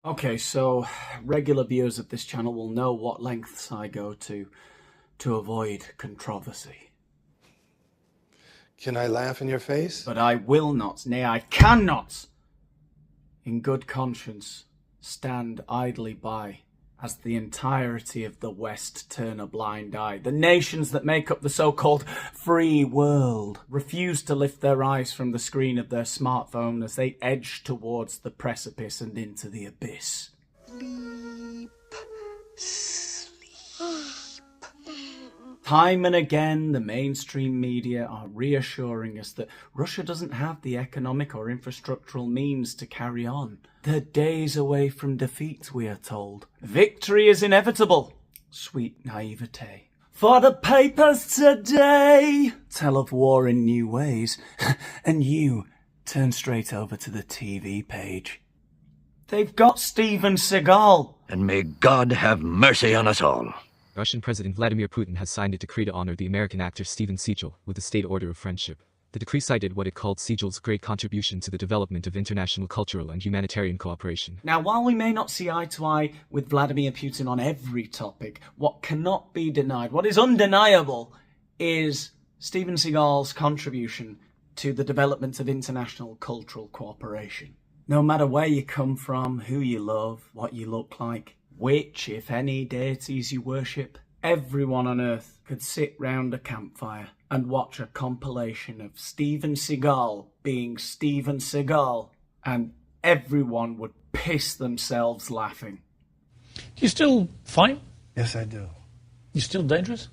Okay, so regular viewers of this channel will know what lengths I go to avoid controversy. Can I laugh in your face? But I will not, nay, I cannot, in good conscience, stand idly by as the entirety of the West turn a blind eye. The nations that make up the so-called free world refuse to lift their eyes from the screen of their smartphone as they edge towards the precipice and into the abyss. Sleep. Time and again, the mainstream media are reassuring us that Russia doesn't have the economic or infrastructural means to carry on. They're days away from defeat, we are told. Victory is inevitable. Sweet naivete. For the papers today tell of war in new ways, and you turn straight over to the TV page. They've got Steven Seagal. And may God have mercy on us all. Russian President Vladimir Putin has signed a decree to honor the American actor Steven Seagal with the State Order of Friendship. The decree cited what it called Seagal's great contribution to the development of international cultural and humanitarian cooperation. Now, while we may not see eye to eye with Vladimir Putin on every topic, what cannot be denied, what is undeniable, is Steven Seagal's contribution to the development of international cultural cooperation. No matter where you come from, who you love, what you look like, which, if any, deities you worship, everyone on earth could sit round a campfire and watch a compilation of Steven Seagal being Steven Seagal, and everyone would piss themselves laughing. You still fight? Yes, I do. You still dangerous?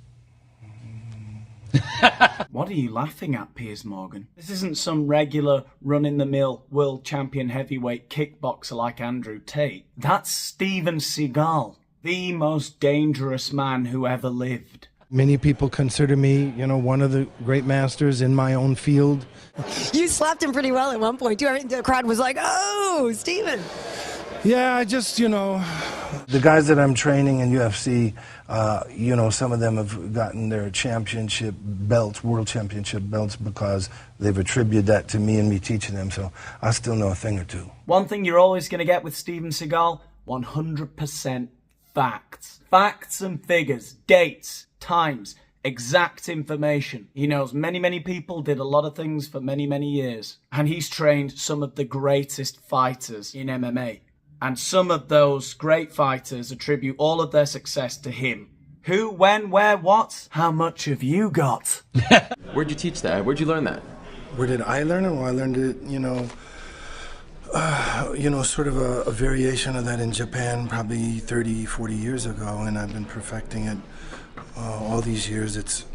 What are you laughing at, Piers Morgan? This isn't some regular run-in-the-mill world champion heavyweight kickboxer like Andrew Tate. That's Steven Seagal, the most dangerous man who ever lived. Many people consider me, one of the great masters in my own field. You slapped him pretty well at one point, too. The crowd was like, oh, Steven. Yeah, I just, the guys that I'm training in UFC, some of them have gotten their championship belts, world championship belts, because they've attributed that to me and me teaching them, so I still know a thing or two. One thing you're always going to get with Steven Seagal, 100% facts. Facts and figures, dates, times, exact information. He knows many people, did a lot of things for many years, and he's trained some of the greatest fighters in MMA. And some of those great fighters attribute all of their success to him. Who, when, where, what? How much have you got? Where'd you teach that? Where'd you learn that? Where did I learn it? Well, I learned it, sort of a variation of that in Japan probably 30, 40 years ago, and I've been perfecting it all these years. It's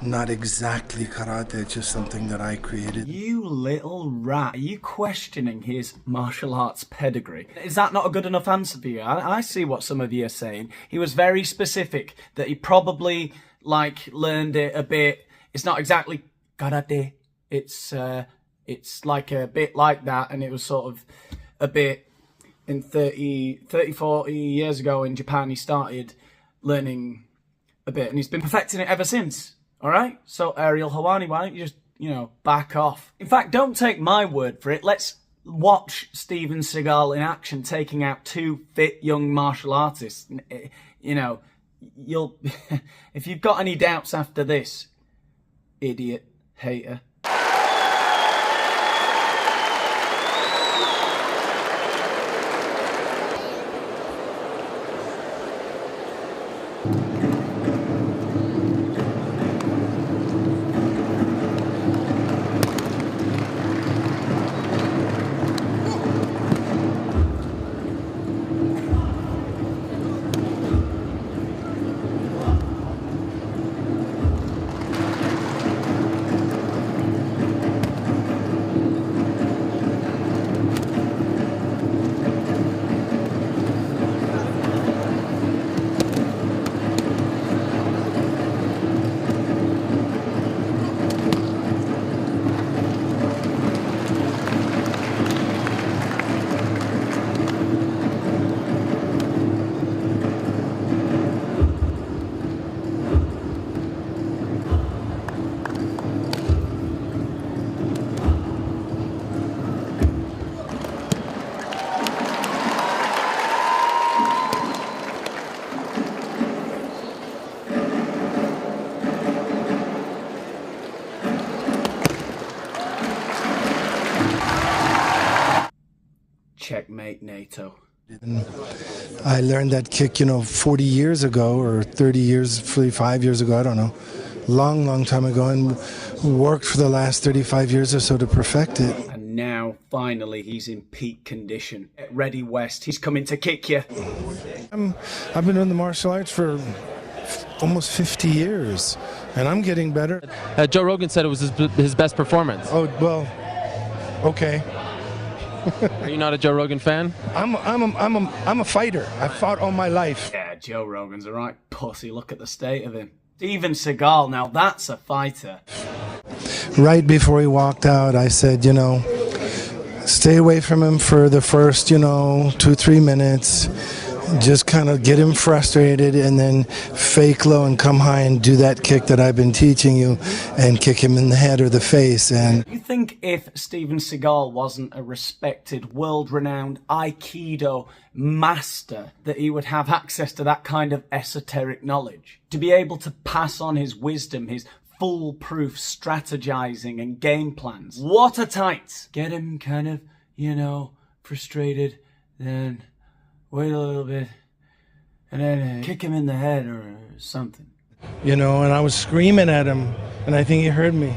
not exactly karate, it's just something that I created. You little rat, are you questioning his martial arts pedigree? Is that not a good enough answer for you? I see what some of you are saying. He was very specific that he probably, learned it a bit. It's not exactly karate. It's like a bit like that, and it was sort of a bit in 30, 40 years ago in Japan. He started learning a bit, and he's been perfecting it ever since. All right? So, Ariel Hawani, why don't you just, back off? In fact, don't take my word for it. Let's watch Steven Seagal in action taking out two fit young martial artists. You'll... if you've got any doubts after this, idiot, hater. NATO. I learned that kick, 40 years ago or 30 years, 45 years ago, I don't know. Long time ago, and worked for the last 35 years or so to perfect it. And now, finally, he's in peak condition. Get ready, West. He's coming to kick you. I've been doing the martial arts for almost 50 years, and I'm getting better. Joe Rogan said it was his best performance. Oh, well, okay. Are you not a Joe Rogan fan? I'm a fighter. I've fought all my life. Yeah, Joe Rogan's a right pussy. Look at the state of him. Even Seagal, now that's a fighter. Right before he walked out, I said, stay away from him for the first, 2-3 minutes. Just kind of get him frustrated and then fake low and come high and do that kick that I've been teaching you and kick him in the head or the face. And You think if Steven Seagal wasn't a respected, world-renowned Aikido master, that he would have access to that kind of esoteric knowledge? To be able to pass on his wisdom, his foolproof strategizing and game plans. What a tight! Get him kind of, frustrated, then wait a little bit, and then kick him in the head or something. and I was screaming at him, and I think he heard me.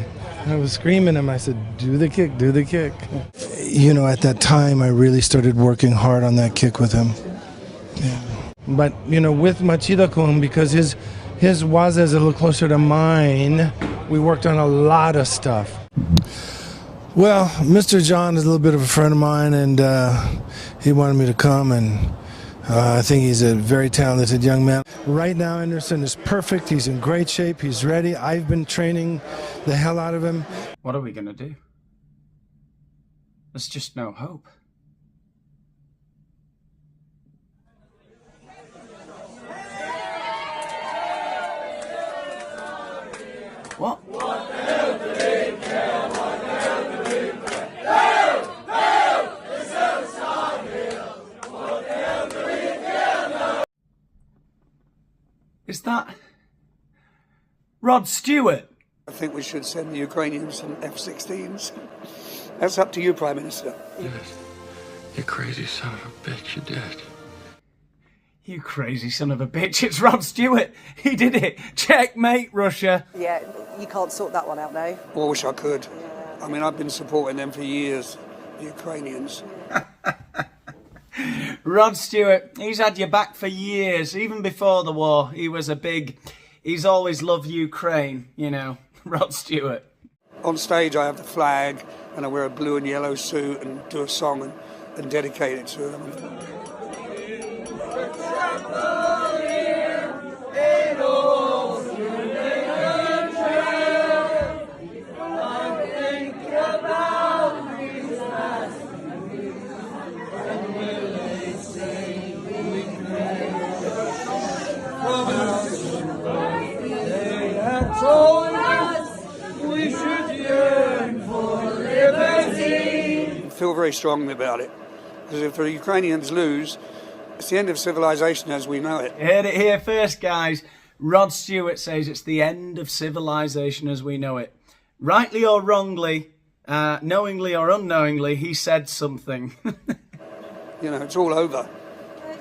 I was screaming at him. I said, do the kick, do the kick. At that time, I really started working hard on that kick with him. Yeah. But, with Machida-kun, because his waza is a little closer to mine, we worked on a lot of stuff. Well, Mr. John is a little bit of a friend of mine, and he wanted me to come, and I think he's a very talented young man. Right now, Anderson is perfect. He's in great shape. He's ready. I've been training the hell out of him. What are we gonna do? There's just no hope. What? Is that Rod Stewart? I think we should send the Ukrainians some F-16s. That's up to you, Prime Minister. You crazy son of a bitch, you did. You crazy son of a bitch, it's Rod Stewart. He did it. Checkmate, Russia. Yeah, you can't sort that one out now. Well, I wish I could. I mean, I've been supporting them for years, the Ukrainians. Rod Stewart, he's had your back for years. Even before the war, he's always loved Ukraine, Rod Stewart. On stage, I have the flag, and I wear a blue and yellow suit and do a song and dedicate it to them. I feel very strongly about it, because if the Ukrainians lose, it's the end of civilization as we know it. You heard it here first, guys. Rod Stewart says it's the end of civilization as we know it. Rightly or wrongly, knowingly or unknowingly, he said something. It's all over.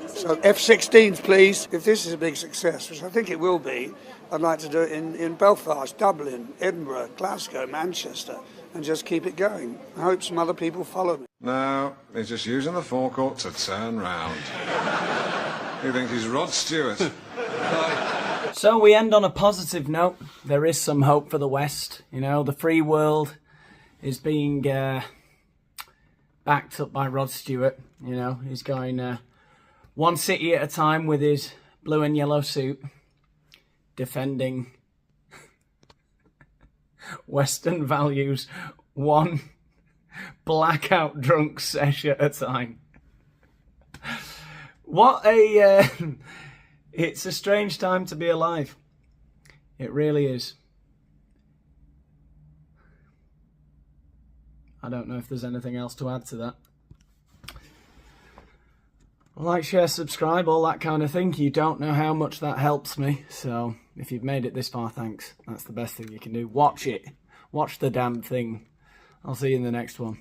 So F-16s, please. If this is a big success, which I think it will be, I'd like to do it in Belfast, Dublin, Edinburgh, Glasgow, Manchester, and just keep it going. I hope some other people follow me. No, he's just using the forecourt to turn round. He thinks he's Rod Stewart. So we end on a positive note. There is some hope for the West. The free world is being backed up by Rod Stewart. He's going one city at a time with his blue and yellow suit, defending Western values, one blackout drunk sesh at a time. It's a strange time to be alive. It really is. I don't know if there's anything else to add to that. Like, share, subscribe, all that kind of thing. You don't know how much that helps me. So if you've made it this far, thanks. That's the best thing you can do. Watch it. Watch the damn thing. I'll see you in the next one.